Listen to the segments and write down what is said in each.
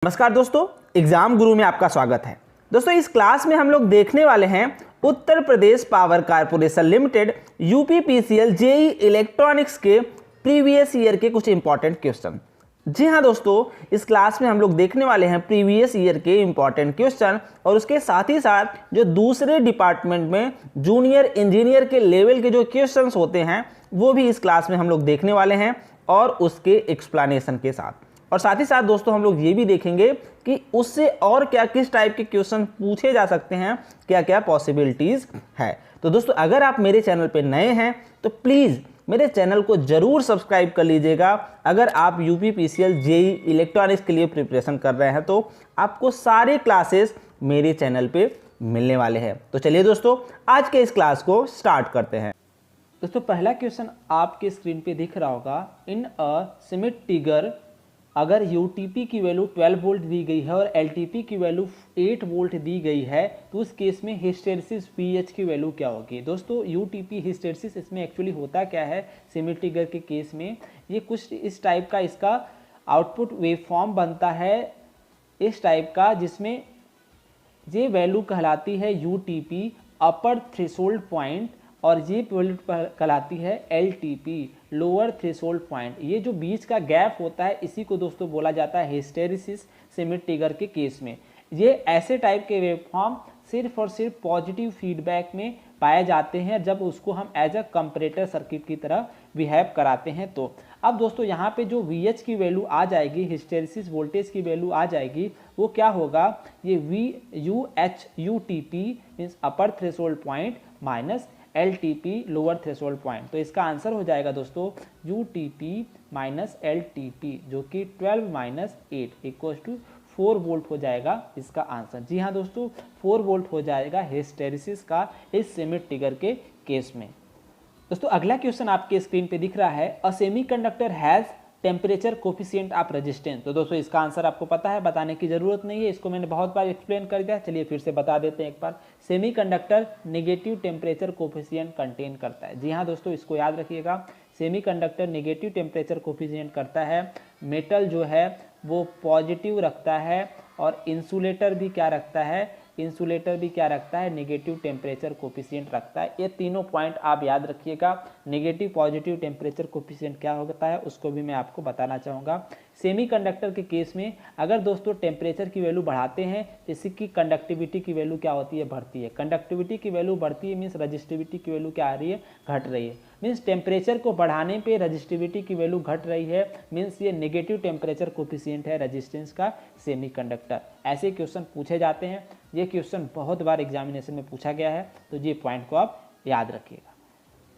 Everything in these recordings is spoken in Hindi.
नमस्कार दोस्तों, एग्जाम गुरु में आपका स्वागत है। दोस्तों इस क्लास में हम लोग देखने वाले हैं Uttar Pradesh power corporation limited UPPCL JE electronics के प्रीवियस ईयर के कुछ इंपॉर्टेंट क्वेश्चन। जी हाँ दोस्तों, इस क्लास में हम लोग देखने वाले हैं प्रीवियस ईयर के इंपॉर्टेंट क्वेश्चन और उसके साथ ही साथ जो दूसरे डिपार्टमेंट में जूनियर इंजीनियर के लेवल के जो क्वेश्चंस होते हैं वो भी इस क्लास में हम लोग देखने वाले हैं और उसके एक्सप्लेनेशन के साथ। और साथ ही साथ दोस्तों हम लोग ये भी देखेंगे कि उससे और क्या किस टाइप के क्वेश्चन पूछे जा सकते हैं, क्या क्या पॉसिबिलिटीज है। तो दोस्तों अगर आप मेरे चैनल पे नए हैं तो प्लीज़ मेरे चैनल को जरूर सब्सक्राइब कर लीजिएगा। अगर आप यूपीपीसीएल जेई इलेक्ट्रॉनिक्स के लिए प्रिपरेशन कर रहे हैं तो आपको सारे क्लासेस मेरे चैनल पे मिलने वाले हैं। तो चलिए दोस्तों आज के इस क्लास को स्टार्ट करते हैं। दोस्तों पहला क्वेश्चन आपके स्क्रीन पे दिख रहा होगा। इन अ सिमिट टिगर अगर यूटीपी की वैल्यू 12 वोल्ट दी गई है और एलटीपी की वैल्यू 8 वोल्ट दी गई है तो उस केस में हिस्टेरिसिस पीएच की वैल्यू क्या होगी। दोस्तों यूटीपी हिस्टेरिसिस इसमें एक्चुअली होता क्या है, सिमिटिगर के केस में ये कुछ इस टाइप का इसका आउटपुट वेवफॉर्म बनता है इस टाइप का, जिसमें ये वैल्यू कहलाती है यूटीपी अपर थ्रेशोल्ड पॉइंट और ये वैल्यू कहलाती है एलटीपी लोअर थ्रेशोल्ड पॉइंट। ये जो बीच का गैप होता है इसी को दोस्तों बोला जाता है हिस्टेरिसिस सिमिट टिगर के केस में। ये ऐसे टाइप के वेवफॉर्म सिर्फ और सिर्फ पॉजिटिव फीडबैक में पाए जाते हैं जब उसको हम एज अ कंपैरेटर सर्किट की तरह बिहेव कराते हैं। तो अब दोस्तों यहाँ पे जो VH की वैल्यू आ जाएगी, हिस्टेरिसिस वोल्टेज की वैल्यू आ जाएगी, वो क्या होगा, ये VUH मीन्स अपर threshold point minus LTP lower threshold point. तो इसका आंसर हो जाएगा दोस्तों UTP माइनस LTP जो कि 12 माइनस 8 इक्वल टू 4 वोल्ट हो जाएगा इसका आंसर। जी हाँ दोस्तों 4 वोल्ट हो जाएगा हिस्टेरिसिस का इस सिमिट टिगर के केस में। दोस्तों अगला क्वेश्चन आपके स्क्रीन पे दिख रहा है। अ semiconductor has temperature coefficient of resistance. तो दोस्तों इसका आंसर आपको पता है, बताने की जरूरत नहीं है, इसको मैंने बहुत बार एक्सप्लेन कर दिया, चलिए फिर से बता देते हैं एक बार। Semiconductor negative temperature coefficient contain करता है। जी हाँ दोस्तों इसको याद रखिएगा, सेमीकंडक्टर नेगेटिव टेम्परेचर कोफिशिएंट करता है। मेटल जो है वो पॉजिटिव रखता है और इंसुलेटर भी क्या रखता है, इंसुलेटर भी क्या रखता है, नेगेटिव टेम्परेचर कोफिशिएंट रखता है। ये तीनों पॉइंट आप याद रखिएगा। नेगेटिव पॉजिटिव टेम्परेचर कोफिशिएंट क्या होता है उसको भी मैं आपको बताना चाहूँगा। सेमीकंडक्टर के केस में अगर दोस्तों टेम्परेचर की वैल्यू बढ़ाते हैं तो इसकी कंडक्टिविटी की वैल्यू क्या होती है, बढ़ती है। कंडक्टिविटी की वैल्यू बढ़ती है मीन्स रजिस्टिविटी की वैल्यू क्या आ रही है, घट रही है। मीन्स टेम्परेचर को बढ़ाने पे रजिस्टिविटी की वैल्यू घट रही है, मीन्स ये नेगेटिव टेम्परेचर कोफिशिएंट है रेजिस्टेंस का सेमीकंडक्टर। ऐसे क्वेश्चन पूछे जाते हैं, ये क्वेश्चन बहुत बार एग्जामिनेशन में पूछा गया है, तो ये पॉइंट को आप याद रखिएगा।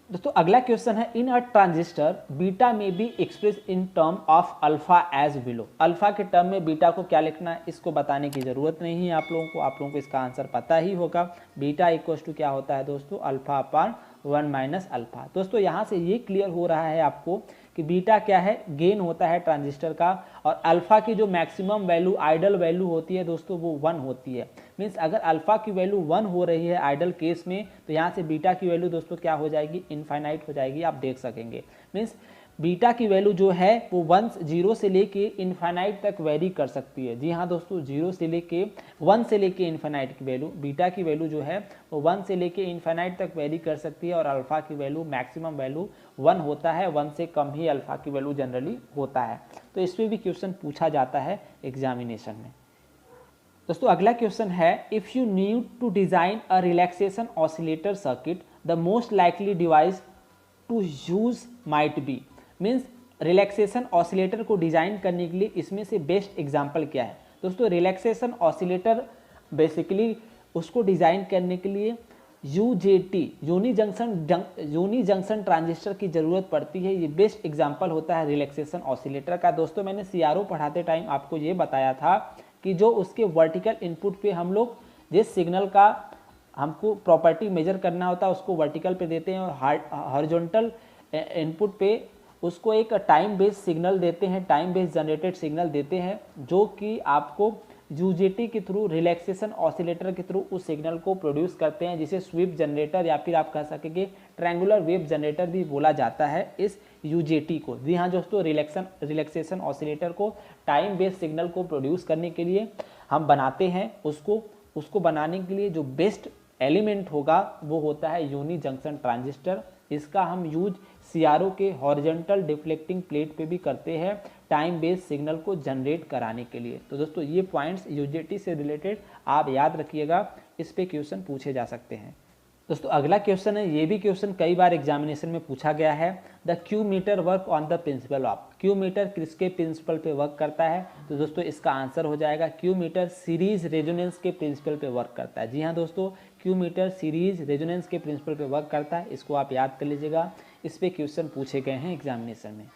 दोस्तों अगला क्वेश्चन है। इन अ ट्रांजिस्टर बीटा में be express in term of alpha as below. Alpha के टर्म में बीटा को क्या लिखना है इसको बताने की जरूरत नहीं है आप लोगों को इसका आंसर पता ही होगा। बीटा इक्वल्स टू क्या होता है दोस्तों, अल्फा अपान 1 माइनस अल्फा। दोस्तों यहाँ से ये क्लियर हो रहा है आपको कि बीटा क्या है, गेन होता है ट्रांजिस्टर का, और अल्फा की जो मैक्सिमम वैल्यू आइडल वैल्यू होती है दोस्तों वो 1 होती है। मीन्स अगर अल्फा की वैल्यू 1 हो रही है आइडल केस में तो यहाँ से बीटा की वैल्यू दोस्तों क्या हो जाएगी, इनफाइनाइट हो जाएगी, आप देख सकेंगे। मीन्स बीटा की वैल्यू जो है वो 0 से लेके इनफाइनाइट तक वेरी कर सकती है। जी हाँ दोस्तों 0 से लेके 1 से लेके इनफाइनाइट की वैल्यू, बीटा की वैल्यू जो है वो 1 से लेके इनफाइनाइट तक वेरी कर सकती है, और अल्फा की वैल्यू मैक्सिमम वैल्यू 1 होता है, 1 से कम ही अल्फा की वैल्यू जनरली होता है। तो इस पर भी क्वेश्चन पूछा जाता है एग्जामिनेशन में। दोस्तों अगला क्वेश्चन है। If you need to design a relaxation oscillator circuit the most likely device to use might be. Means relaxation oscillator को डिजाइन करने के लिए इसमें से बेस्ट एग्जाम्पल क्या है। दोस्तों रिलैक्सेशन ऑसिलेटर बेसिकली उसको डिजाइन करने के लिए UJT यूनी जंक्शन ट्रांजिस्टर की जरूरत पड़ती है। ये बेस्ट एग्जांपल होता है रिलैक्सेशन ऑसिलेटर का। दोस्तों मैंने CRO पढ़ाते टाइम आपको ये बताया था कि जो उसके वर्टिकल इनपुट पे हम लोग जिस सिग्नल का हमको प्रॉपर्टी मेजर करना होता है उसको वर्टिकल पे देते हैं, और हॉरिजॉन्टल इनपुट पे उसको एक टाइम बेस्ड सिग्नल देते हैं, टाइम बेस्ड जनरेटेड सिग्नल देते हैं, जो कि आपको यूजेटी के थ्रू, रिलैक्सेशन ऑसिलेटर के थ्रू उस सिग्नल को प्रोड्यूस करते हैं, जिसे स्वीप जनरेटर या फिर आप कह सकेंगे ट्रायंगुलर वेव जनरेटर भी बोला जाता है इस यूजेटी को। जी हाँ दोस्तों, रिलैक्सेशन ऑसिलेटर को टाइम बेस्ड सिग्नल को प्रोड्यूस करने के लिए हम बनाते हैं। उसको बनाने के लिए जो बेस्ट एलिमेंट होगा वो होता है यूनी जंक्शन ट्रांजिस्टर। इसका हम यूज सीआरओ के हॉरिजॉन्टल डिफ्लेक्टिंग प्लेट पे भी करते हैं टाइम बेस्ड सिग्नल को जनरेट कराने के लिए। तो दोस्तों ये पॉइंट्स यूजेटी से रिलेटेड आप याद रखिएगा, इस पे क्वेश्चन पूछे जा सकते हैं। दोस्तों अगला क्वेश्चन है, ये भी क्वेश्चन कई बार एग्जामिनेशन में पूछा गया है। The Q meter work on the principle of, Q meter किसके प्रिंसिपल पे वर्क करता है? तो दोस्तों इसका आंसर हो जाएगा क्यू मीटर सीरीज रेजोनेंस के प्रिंसिपल पे वर्क करता है। जी हाँ दोस्तों, क्यू मीटर सीरीज रेजोनेंस के प्रिंसिपल पे वर्क करता है, इसको आप याद कर लीजिएगा, इस पे क्वेश्चन पूछे गए हैं एग्जामिनेशन में।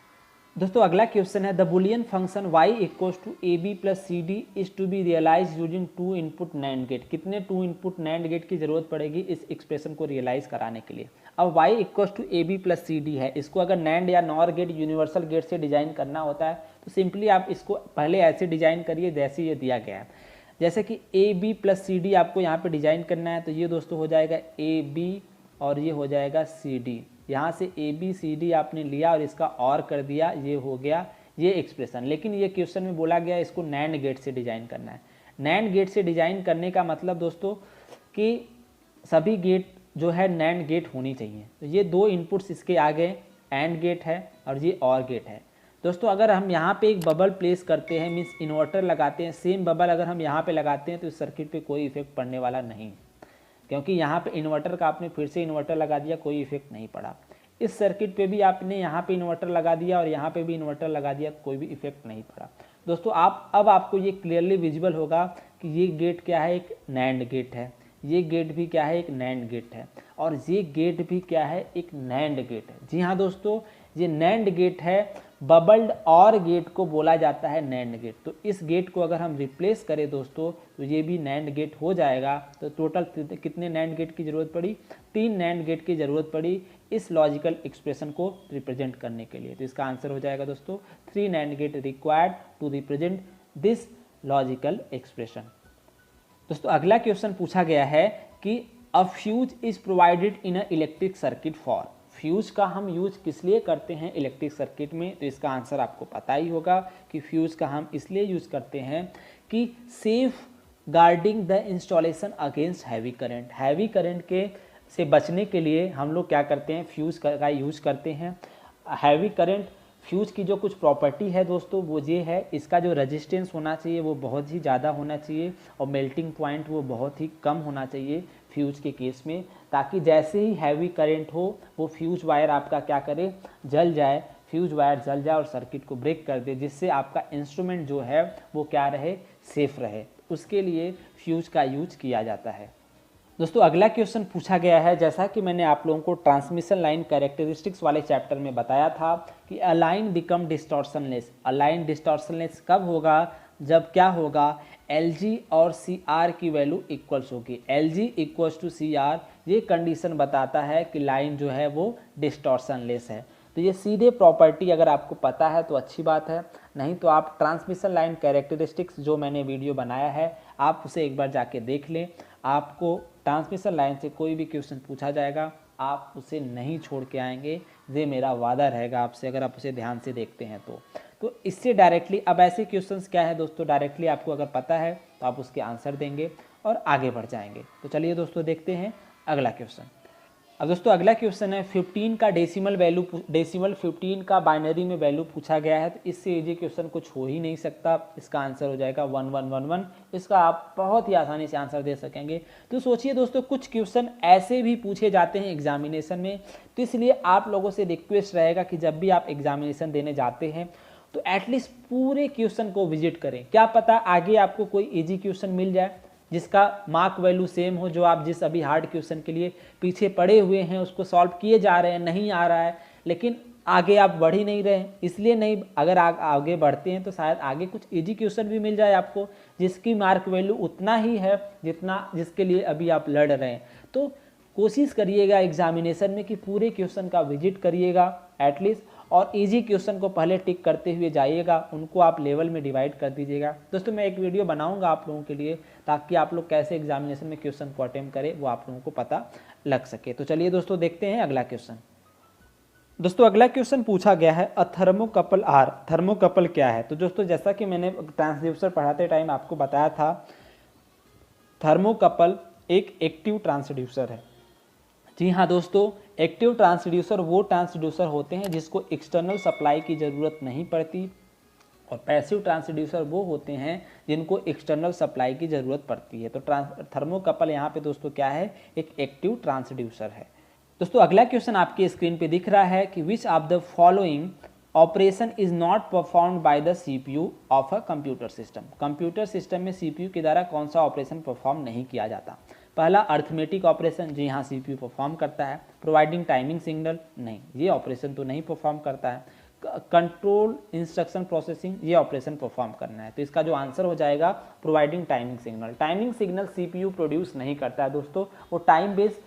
दोस्तों अगला क्वेश्चन है, the Boolean function y equals to A B plus C D is to be realise using 2 input NAND gate. कितने 2 इनपुट नैंड गेट की जरूरत पड़ेगी इस एक्सप्रेशन को रियलाइज कराने के लिए? अब y equals to A B plus C D है, इसको अगर नैंड या नॉर गेट यूनिवर्सल गेट से डिजाइन करना होता है तो सिंपली आप इसको पहले ऐसे डिजाइन करिए जैसे ये दिया गया है। जैसे कि A B plus C D आपको यहाँ पे डिजाइन करना है, तो ये दोस्तों हो जाएगा ए बी और ये हो जाएगा सी डी। यहाँ से ए बी सी डी आपने लिया और इसका और कर दिया, ये हो गया ये एक्सप्रेशन। लेकिन ये क्वेश्चन में बोला गया इसको नैंड गेट से डिजाइन करना है। नैंड गेट से डिजाइन करने का मतलब दोस्तों कि सभी गेट जो है नैंड गेट होनी चाहिए। तो ये 2 इनपुट्स इसके आगे एंड गेट है और ये और गेट है। दोस्तों अगर हम यहाँ पे एक बबल प्लेस करते हैं, मीन्स इन्वर्टर लगाते हैं, सेम बबल अगर हम यहाँ पे लगाते हैं तो इस सर्किट पे कोई इफेक्ट पड़ने वाला नहीं, क्योंकि यहाँ पे इन्वर्टर का आपने फिर से इन्वर्टर लगा दिया, कोई इफेक्ट नहीं पड़ा। इस सर्किट पे भी आपने यहाँ पे इन्वर्टर लगा दिया और यहाँ पे भी इन्वर्टर लगा दिया, कोई भी इफेक्ट नहीं पड़ा। दोस्तों अब आपको ये क्लियरली विजिबल होगा कि ये गेट क्या है, एक नैंड गेट है, ये गेट भी क्या है, एक नैंड गेट है, और ये गेट भी क्या है, एक नैंड गेट है। जी हाँ दोस्तों, ये नैंड गेट है, बबल्ड और गेट को बोला जाता है नैंड गेट। तो इस गेट को अगर हम रिप्लेस करें दोस्तों तो ये भी नैंड गेट हो जाएगा। तो टोटल कितने नैंड गेट की जरूरत पड़ी? 3 नैंड गेट की जरूरत पड़ी इस लॉजिकल एक्सप्रेशन को रिप्रेजेंट करने के लिए। तो इसका आंसर हो जाएगा दोस्तों 3 NAND gate required to represent this logical expression. दोस्तों अगला क्वेश्चन पूछा गया है कि a fuse is provided in a electric circuit for. Fuse का हम यूज किस लिए करते हैं इलेक्ट्रिक सर्किट में? तो इसका आंसर आपको पता ही होगा कि फ्यूज का हम इसलिए यूज करते हैं कि safeguarding the installation against heavy current. Heavy current के से बचने के लिए हम लोग क्या करते हैं, फ्यूज का यूज करते हैं। हैवी करंट फ्यूज की जो कुछ प्रॉपर्टी है दोस्तों वो ये है, इसका जो रेजिस्टेंस होना चाहिए वो बहुत ही ज़्यादा होना चाहिए और मेल्टिंग पॉइंट वो बहुत ही कम होना चाहिए फ्यूज के केस में, ताकि जैसे ही हैवी करंट हो वो फ्यूज वायर आपका क्या करे, जल जाए, फ्यूज वायर जल जाए और सर्किट को ब्रेक कर दे, जिससे आपका इंस्ट्रूमेंट जो है वो क्या रहे, सेफ रहे। उसके लिए फ्यूज का यूज किया जाता है। दोस्तों अगला क्वेश्चन पूछा गया है, जैसा कि मैंने आप लोगों को ट्रांसमिशन लाइन कैरेक्टरिस्टिक्स वाले चैप्टर में बताया था कि a line become distortionless. A line distortionless कब होगा, जब क्या होगा, Lg और Cr की वैल्यू इक्वल्स होगी। Lg इक्वल्स टू Cr, ये कंडीशन बताता है कि लाइन जो है वो डिस्टॉर्शनलेस है। तो ये सीधे प्रॉपर्टी अगर आपको पता है तो अच्छी बात है, नहीं तो आप ट्रांसमिशन लाइन कैरेक्टरिस्टिक्स जो मैंने वीडियो बनाया है आप उसे एक बार जाके देख लें। आपको ट्रांसमिशन लाइन से कोई भी क्वेश्चन पूछा जाएगा आप उसे नहीं छोड़ के आएंगे, ये मेरा वादा रहेगा आपसे, अगर आप उसे ध्यान से देखते हैं तो इससे डायरेक्टली अब ऐसे क्वेश्चंस क्या है दोस्तों, डायरेक्टली आपको अगर पता है तो आप उसके आंसर देंगे और आगे बढ़ जाएंगे। तो चलिए दोस्तों देखते हैं अगला क्वेश्चन। अब दोस्तों अगला क्वेश्चन है 15 का डेसिमल 15 का बाइनरी में वैल्यू पूछा गया है। तो इससे इजी क्वेश्चन कुछ हो ही नहीं सकता, इसका आंसर हो जाएगा 1111। इसका आप बहुत ही आसानी से आंसर दे सकेंगे। तो सोचिए दोस्तों कुछ क्वेश्चन ऐसे भी पूछे जाते हैं एग्जामिनेशन में, तो इसलिए आप लोगों से रिक्वेस्ट रहेगा कि जब भी आप एग्जामिनेशन देने जाते हैं तो एटलीस्ट पूरे क्वेश्चन को विजिट करें। क्या पता आगे आपको कोई इजी क्वेश्चन मिल जाए जिसका मार्क वैल्यू सेम हो, जो आप जिस अभी हार्ड क्वेश्चन के लिए पीछे पड़े हुए हैं उसको सॉल्व किए जा रहे हैं, नहीं आ रहा है, लेकिन आगे आप बढ़ ही नहीं रहे, इसलिए नहीं, अगर आगे बढ़ते हैं तो शायद आगे कुछ इजी क्वेश्चन भी मिल जाए आपको जिसकी मार्क वैल्यू उतना ही है जितना जिसके लिए अभी आप लड़ रहे हैं। तो कोशिश करिएगा एग्जामिनेशन में कि पूरे क्वेश्चन का विजिट करिएगा एटलीस्ट, और इजी क्वेश्चन को पहले टिक करते हुए जाइएगा, उनको आप लेवल में डिवाइड कर दीजिएगा। दोस्तों मैं एक वीडियो बनाऊंगा आप लोगों के लिए, ताकि आप लोग कैसे एग्जामिनेशन में क्वेश्चन को अटेम्प्ट करें वो आप लोगों को पता लग सके। तो चलिए दोस्तों देखते हैं अगला क्वेश्चन। दोस्तों अगला क्वेश्चन पूछा गया है अ थर्मोकपल आर। थर्मोकपल क्या है? तो दोस्तों जैसा कि मैंने ट्रांसड्यूसर पढ़ाते टाइम आपको बताया था, थर्मोकपल एक एक्टिव ट्रांसड्यूसर है। जी हाँ दोस्तों, एक्टिव ट्रांसड्यूसर वो ट्रांसड्यूसर होते हैं जिसको एक्सटर्नल सप्लाई की ज़रूरत नहीं पड़ती, और पैसिव ट्रांसड्यूसर वो होते हैं जिनको एक्सटर्नल सप्लाई की ज़रूरत पड़ती है। तो थर्मोकपल यहाँ पे दोस्तों क्या है? एक एक्टिव ट्रांसड्यूसर है। दोस्तों अगला क्वेश्चन आपकी स्क्रीन पे दिख रहा है कि विच of the following operation is not performed by the CPU of a computer system. Computer system में सीपीयू के द्वारा कौन सा ऑपरेशन परफॉर्म नहीं किया जाता? पहला अर्थमेटिक ऑपरेशन, जी हाँ सीपीयू परफॉर्म करता है। प्रोवाइडिंग टाइमिंग सिग्नल, नहीं ये ऑपरेशन तो नहीं परफॉर्म करता है। कंट्रोल इंस्ट्रक्शन प्रोसेसिंग, ये ऑपरेशन परफॉर्म करना है। तो इसका जो आंसर हो जाएगा providing timing signal. Timing signal CPU produce नहीं करता है दोस्तों, वो टाइम बेस्ड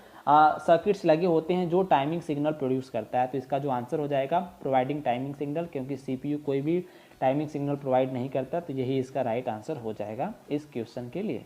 सर्किट्स लगे होते हैं जो टाइमिंग सिग्नल प्रोड्यूस करता है। तो इसका जो आंसर हो जाएगा प्रोवाइडिंग टाइमिंग सिग्नल, क्योंकि सीपीयू कोई भी टाइमिंग सिग्नल प्रोवाइड नहीं करता। तो यही इसका राइट आंसर हो जाएगा इस क्वेश्चन के लिए।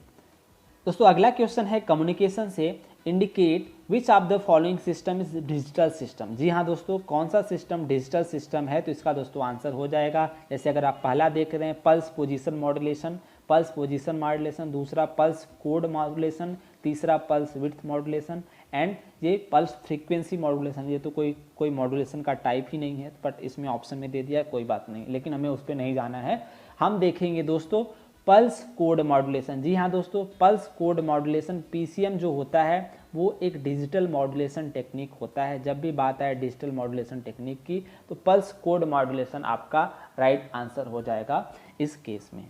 दोस्तों अगला क्वेश्चन है कम्युनिकेशन से indicate which of the following system is digital system. जी हाँ दोस्तों, कौन सा सिस्टम डिजिटल सिस्टम है? तो इसका दोस्तों आंसर हो जाएगा, जैसे अगर आप पहला देख रहे हैं pulse position modulation, pulse position modulation, दूसरा पल्स कोड मॉड्यूलेशन, तीसरा पल्स विड्थ मॉड्यूलेशन, एंड ये पल्स फ्रीक्वेंसी मॉड्यूलेशन। ये तो कोई मॉड्यूलेशन का टाइप ही नहीं है, बट इसमें ऑप्शन में दे दिया, कोई बात नहीं, लेकिन हमें उस पर नहीं जाना है। हम देखेंगे दोस्तों पल्स कोड मॉड्यूलेशन। जी हाँ दोस्तों, पल्स कोड मॉड्यूलेशन पीसीएम जो होता है वो एक डिजिटल मॉड्यूलेशन टेक्निक होता है। जब भी बात आए डिजिटल मॉड्यूलेशन टेक्निक की, तो पल्स कोड मॉड्यूलेशन आपका राइट आंसर हो जाएगा इस केस में।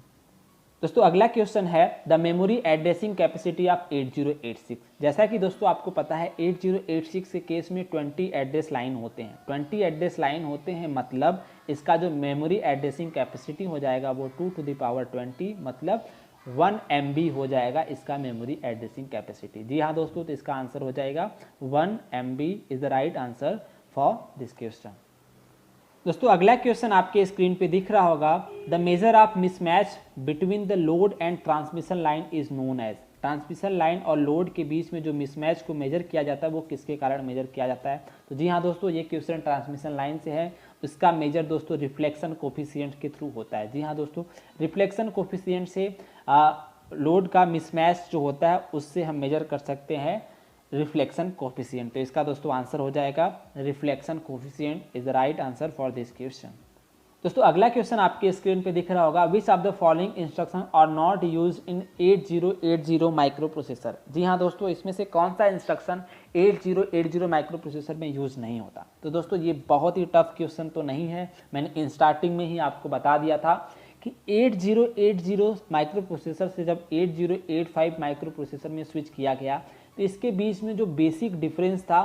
दोस्तों अगला क्वेश्चन है the memory addressing capacity of 8086। जैसा कि दोस्तों आपको पता है 8086 के केस में 20 एड्रेस लाइन होते हैं। 20 एड्रेस लाइन होते हैं, मतलब इसका जो मेमोरी एड्रेसिंग कैपेसिटी हो जाएगा वो 2 to the power 20, मतलब 1 MB हो जाएगा इसका मेमोरी एड्रेसिंग कैपेसिटी। जी हाँ दोस्तों, तो इसका आंसर हो जाएगा 1 MB is the right answer for this question. दोस्तों अगला क्वेश्चन आपके स्क्रीन पे दिख रहा होगा the measure of mismatch between the load and transmission line is known as. Transmission line और लोड के बीच में जो मिसमैच को मेजर किया जाता है वो किसके कारण मेजर किया जाता है? तो जी हाँ दोस्तों, ये क्वेश्चन ट्रांसमिशन लाइन से है। इसका मेजर दोस्तों रिफ्लेक्शन कोफिशिएंट के थ्रू होता है। जी हाँ दोस्तों, रिफ्लेक्शन कोफिशिएंट से लोड का मिसमैच जो होता है उससे हम मेजर कर सकते हैं रिफ्लेक्शन कोफिशिएंट। तो इसका दोस्तों आंसर हो जाएगा reflection coefficient is the right answer for this question. दोस्तों अगला क्वेश्चन आपके स्क्रीन पे दिख रहा होगा which of the following instruction are not use in 8080 microprocessor. जी हाँ दोस्तों, इसमें से कौन सा इंस्ट्रक्शन 8080 माइक्रो प्रोसेसर में यूज नहीं होता? तो दोस्तों ये बहुत ही टफ क्वेश्चन तो नहीं है, मैंने स्टार्टिंग में ही आपको बता दिया था कि 8080 माइक्रो प्रोसेसर से जब 8085 माइक्रो प्रोसेसर में स्विच किया गया, तो इसके बीच में जो बेसिक डिफरेंस था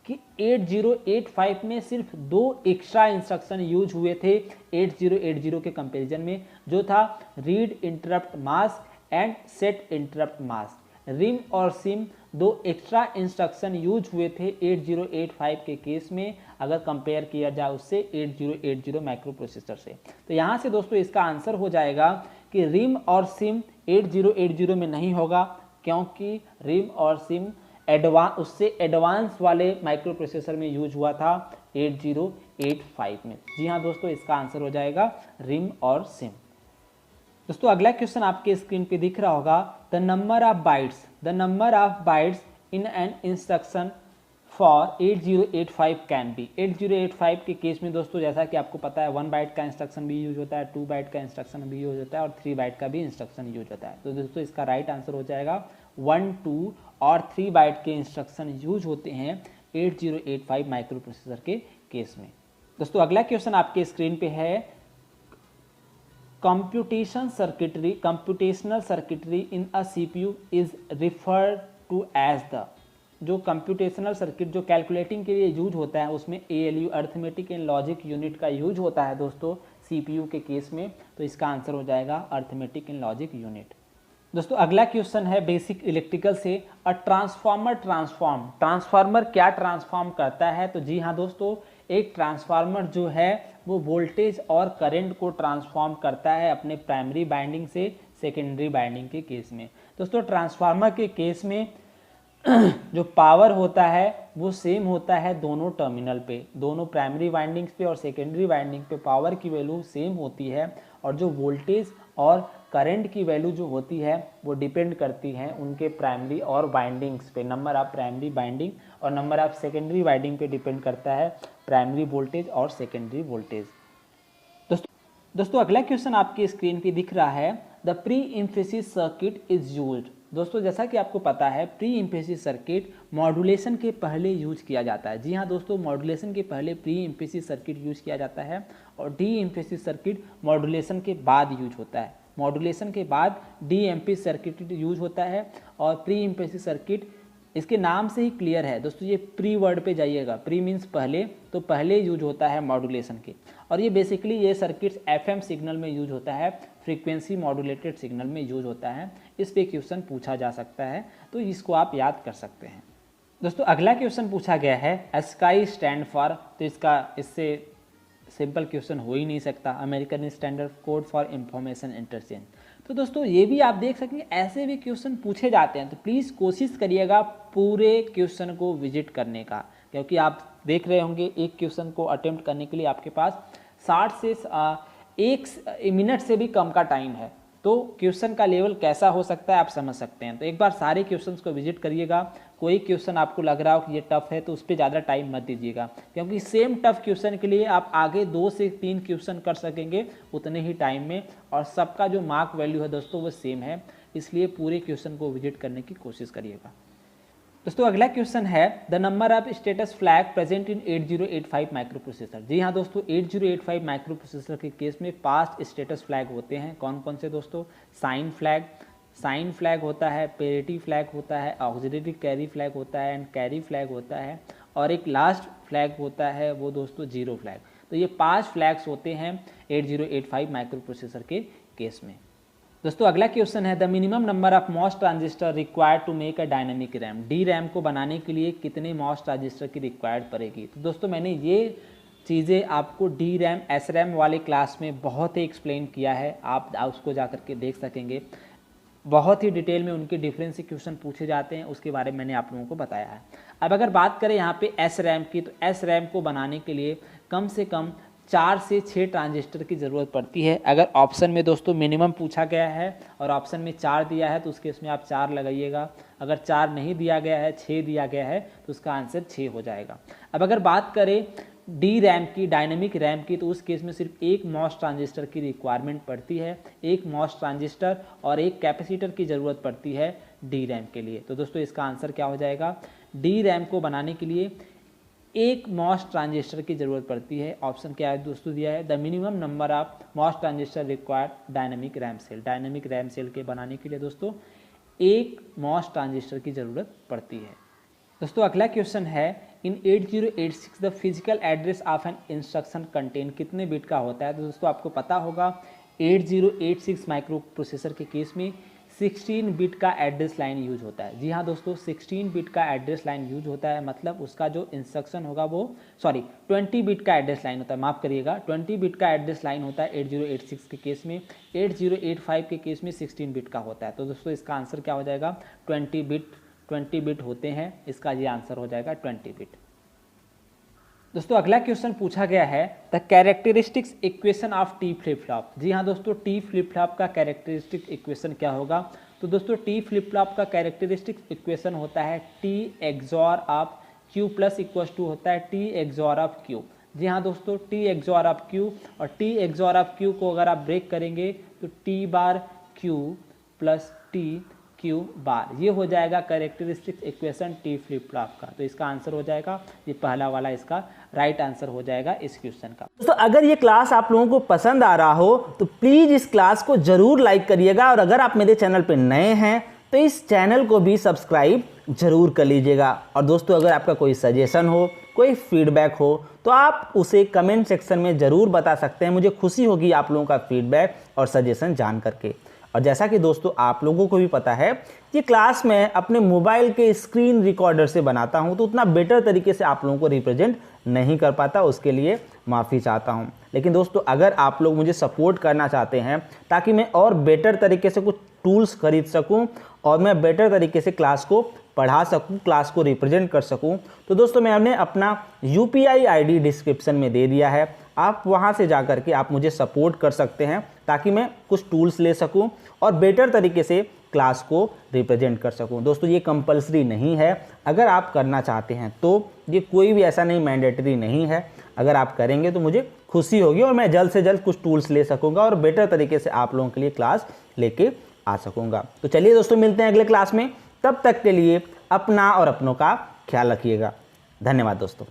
कि 8085 में सिर्फ 2 एक्स्ट्रा इंस्ट्रक्शन यूज हुए थे 8080 के कंपैरिजन में, जो था read interrupt mask and set interrupt mask. RIM और सिम 2 एक्स्ट्रा इंस्ट्रक्शन यूज हुए थे 8085 के केस में, अगर कंपेयर किया जाए उससे 8080 माइक्रो प्रोसेसर से। तो यहाँ से दोस्तों इसका आंसर हो जाएगा कि रिम और सिम 8080 में नहीं होगा, क्योंकि रिम और सिम उससे एडवांस वाले माइक्रो प्रोसेसर में यूज हुआ था 8085 में। जी हाँ दोस्तों, इसका आंसर हो जाएगा रिम और सिम। दोस्तों अगला क्वेश्चन आपके स्क्रीन पे दिख रहा होगा the number of bytes in an instruction for 8085 can be. 8085 के केस में दोस्तों जैसा कि आपको पता है 1 बाइट का इंस्ट्रक्शन भी यूज होता है, 2 बाइट का इंस्ट्रक्शन भी यूज होता है और 3 बाइट का भी इंस्ट्रक्शन यूज होता है। तो दोस्तों इसका राइट आंसर हो जाएगा 1, 2 और 3 बाइट के इंस्ट्रक्शन यूज होते हैं 8085 माइक्रो प्रोसेसर के केस में। दोस्तों अगला क्वेश्चन आपके स्क्रीन पे है computational circuitry in a CPU is referred to as the. जो कंप्यूटेशनल सर्किट जो कैलकुलेटिंग के लिए यूज होता है उसमें ALU arithmetic and logic unit का यूज होता है दोस्तों सीपीयू के केस में। तो इसका आंसर हो जाएगा अर्थमेटिक एंड लॉजिक यूनिट। दोस्तों अगला क्वेश्चन है बेसिक इलेक्ट्रिकल से ट्रांसफार्मर क्या ट्रांसफॉर्म करता है? तो जी हाँ दोस्तों, एक ट्रांसफार्मर जो है वो वोल्टेज और करंट को ट्रांसफॉर्म करता है अपने प्राइमरी वाइंडिंग से सेकेंडरी वाइंडिंग के केस में। दोस्तों ट्रांसफार्मर के केस में जो पावर होता है वो सेम होता है दोनों टर्मिनल पे, दोनों प्राइमरी वाइंडिंग्स पे और सेकेंडरी वाइंडिंग पे पावर की वैल्यू सेम होती है, और जो वोल्टेज और करंट की वैल्यू जो होती है वो डिपेंड करती है उनके प्राइमरी और वाइंडिंग्स पे। नंबर ऑफ प्राइमरी वाइंडिंग और नंबर ऑफ सेकेंडरी वाइंडिंग पे डिपेंड करता है प्राइमरी वोल्टेज और सेकेंडरी वोल्टेज। दोस्तों अगला क्वेश्चन आपकी स्क्रीन पे दिख रहा है, the pre emphasis circuit is used. दोस्तों जैसा कि आपको पता है प्री एम्फेसिस सर्किट मॉड्यूलेशन के पहले यूज किया जाता है। जी हाँ दोस्तों, मॉड्यूलेशन के पहले प्री एम्फेसिस सर्किट यूज किया जाता है और डी एम्फेसिस सर्किट मॉड्यूलेशन के बाद यूज होता है। मॉड्यूलेशन के बाद डी एम्फेसिस सर्किट यूज होता है और प्री एम्फेसिस सर्किट इसके नाम से ही क्लियर है दोस्तों, ये प्री वर्ड पे जाइएगा, प्री मीन्स पहले, तो पहले यूज होता है मॉड्यूलेशन के। और ये बेसिकली ये सर्किट्स एफएम सिग्नल में यूज होता है, फ्रीक्वेंसी मॉड्यूलेटेड सिग्नल में यूज होता है। इस पे क्वेश्चन पूछा जा सकता है तो इसको आप याद कर सकते हैं। दोस्तों अगला क्वेश्चन पूछा गया है स्काई स्टैंड फॉर, तो इससे सिंपल क्वेश्चन हो ही नहीं सकता, American standard code for information interchange. तो दोस्तों ये भी आप देख सकेंगे ऐसे भी क्वेश्चन पूछे जाते हैं, तो प्लीज़ कोशिश करिएगा पूरे क्वेश्चन को विजिट करने का, क्योंकि आप देख रहे होंगे एक क्वेश्चन को अटेम्प्ट करने के लिए आपके पास 60 से 1 मिनट से भी कम का टाइम है। तो क्वेश्चन का लेवल कैसा हो सकता है आप समझ सकते हैं। तो एक बार सारे क्वेश्चंस को विजिट करिएगा, कोई क्वेश्चन आपको लग रहा हो कि ये टफ है तो उस पर ज़्यादा टाइम मत दीजिएगा, क्योंकि सेम टफ क्वेश्चन के लिए आप आगे 2 से 3 क्वेश्चन कर सकेंगे उतने ही टाइम में, और सबका जो मार्क वैल्यू है दोस्तों वो सेम है, इसलिए पूरे क्वेश्चन को विजिट करने की कोशिश करिएगा। दोस्तों अगला क्वेश्चन है, the number of status flag present in 8085 microprocessor. जी हाँ दोस्तों, 8085 माइक्रो प्रोसेसर के केस में 5 स्टेटस फ्लैग होते हैं। कौन कौन से दोस्तों? साइन फ्लैग होता है, पेरिटी फ्लैग होता है, ऑक्सिलरी कैरी फ्लैग होता है एंड कैरी फ्लैग होता है, और एक लास्ट फ्लैग होता है वो दोस्तों 0 फ्लैग। तो ये 5 फ्लैग्स होते हैं 8085 माइक्रो प्रोसेसर के केस में। दोस्तों अगला क्वेश्चन है, the minimum number of MOS transistor required to make a dynamic RAM. D RAM को बनाने के लिए कितने मॉस ट्रांजिस्टर की रिक्वायर्ड पड़ेगी? तो दोस्तों मैंने ये चीज़ें आपको डी रैम एस रैम वाले क्लास में बहुत ही एक्सप्लेन किया है, आप उसको जा करके देख सकेंगे। बहुत ही डिटेल में उनके डिफरेंस क्वेश्चन पूछे जाते हैं, उसके बारे में मैंने आप लोगों को बताया है। अब अगर बात करें यहाँ पे एस रैम की, तो एस रैम को बनाने के लिए कम से कम 4 से 6 ट्रांजिस्टर की ज़रूरत पड़ती है। अगर ऑप्शन में दोस्तों मिनिमम पूछा गया है और ऑप्शन में 4 दिया है तो उसके इसमें आप 4 लगाइएगा। अगर 4 नहीं दिया गया है, 6 दिया गया है तो उसका आंसर 6 हो जाएगा। अब अगर बात करें डी रैम की, डायनेमिक रैम की, तो उस केस में सिर्फ एक मॉस ट्रांजिस्टर की रिक्वायरमेंट पड़ती है। एक मॉस ट्रांजिस्टर और एक कैपेसिटर की ज़रूरत पड़ती है डी रैम के लिए। तो दोस्तों इसका आंसर क्या हो जाएगा? डी रैम को बनाने के लिए एक मॉस ट्रांजिस्टर की ज़रूरत पड़ती है। ऑप्शन क्या है दोस्तों दिया है, the minimum number of MOS transistor required dynamic RAM cell. Dynamic RAM cell के बनाने के लिए दोस्तों एक मॉस ट्रांजिस्टर की ज़रूरत पड़ती है। दोस्तों अगला क्वेश्चन है, इन 8086 the physical address of an instruction contain कितने बिट का होता है? तो दोस्तों आपको पता होगा 8086 माइक्रो प्रोसेसर के केस में 16 बिट का एड्रेस लाइन यूज होता है। जी हाँ दोस्तों, 16 बिट का एड्रेस लाइन यूज होता है, मतलब उसका जो इंस्ट्रक्शन होगा वो 20 बिट का एड्रेस लाइन होता है, माफ़ करिएगा 20 बिट का एड्रेस लाइन होता है 8086 के केस में। 8085 के केस में 16 बिट का होता है। तो दोस्तों इसका आंसर क्या हो जाएगा? 20 बिट होते हैं, इसका ये आंसर हो जाएगा 20 बिट। दोस्तों अगला क्वेश्चन पूछा गया है, the characteristics equation of T flip flop. जी हाँ दोस्तों, टी फ्लिप फ्लॉप का कैरेक्टरिस्टिक इक्वेशन क्या होगा? तो दोस्तों टी फ्लिप फ्लॉप का कैरेक्टरिस्टिक इक्वेशन होता है T XOR of Q plus equal to होता है टी एक्सॉर ऑफ क्यू। जी हाँ दोस्तों, टी एक्सॉर ऑफ क्यू, और टी एक्सॉर ऑफ क्यू को अगर आप ब्रेक करेंगे तो T bar Q plus T Q बार, ये हो जाएगा characteristic equation T flip flop का। तो इसका आंसर हो जाएगा ये पहला वाला, इसका राइट आंसर हो जाएगा इस क्वेश्चन का। दोस्तों अगर ये क्लास आप लोगों को पसंद आ रहा हो तो प्लीज इस क्लास को जरूर लाइक करिएगा, और अगर आप मेरे चैनल पर नए हैं तो इस चैनल को भी सब्सक्राइब जरूर कर लीजिएगा। और दोस्तों अगर आपका कोई सजेशन हो, कोई फीडबैक हो तो आप उसे कमेंट सेक्शन में ज़रूर बता सकते हैं। मुझे खुशी होगी आप लोगों का फीडबैक और सजेशन जान करके। और जैसा कि दोस्तों आप लोगों को भी पता है कि क्लास में अपने मोबाइल के स्क्रीन रिकॉर्डर से बनाता हूं तो उतना बेटर तरीके से आप लोगों को रिप्रेजेंट नहीं कर पाता, उसके लिए माफ़ी चाहता हूं। लेकिन दोस्तों अगर आप लोग मुझे सपोर्ट करना चाहते हैं ताकि मैं और बेटर तरीके से कुछ टूल्स खरीद सकूं और मैं बेटर तरीके से क्लास को पढ़ा सकूं, क्लास को रिप्रेजेंट कर सकूं, तो दोस्तों मैंने अपना UPI ID डिस्क्रिप्शन में दे दिया है। आप वहां से जाकर के आप मुझे सपोर्ट कर सकते हैं ताकि मैं कुछ टूल्स ले सकूं और बेटर तरीके से क्लास को रिप्रेजेंट कर सकूं। दोस्तों ये कंपलसरी नहीं है, अगर आप करना चाहते हैं तो ये कोई भी ऐसा नहीं मैंडेटरी नहीं है। अगर आप करेंगे तो मुझे खुशी होगी और मैं जल्द से जल्द कुछ टूल्स ले सकूंगा और बेटर तरीके से आप लोगों के लिए क्लास लेके आ सकूंगा। तो चलिए दोस्तों मिलते हैं अगले क्लास में, तब तक के लिए अपना और अपनों का ख्याल रखिएगा। धन्यवाद दोस्तों।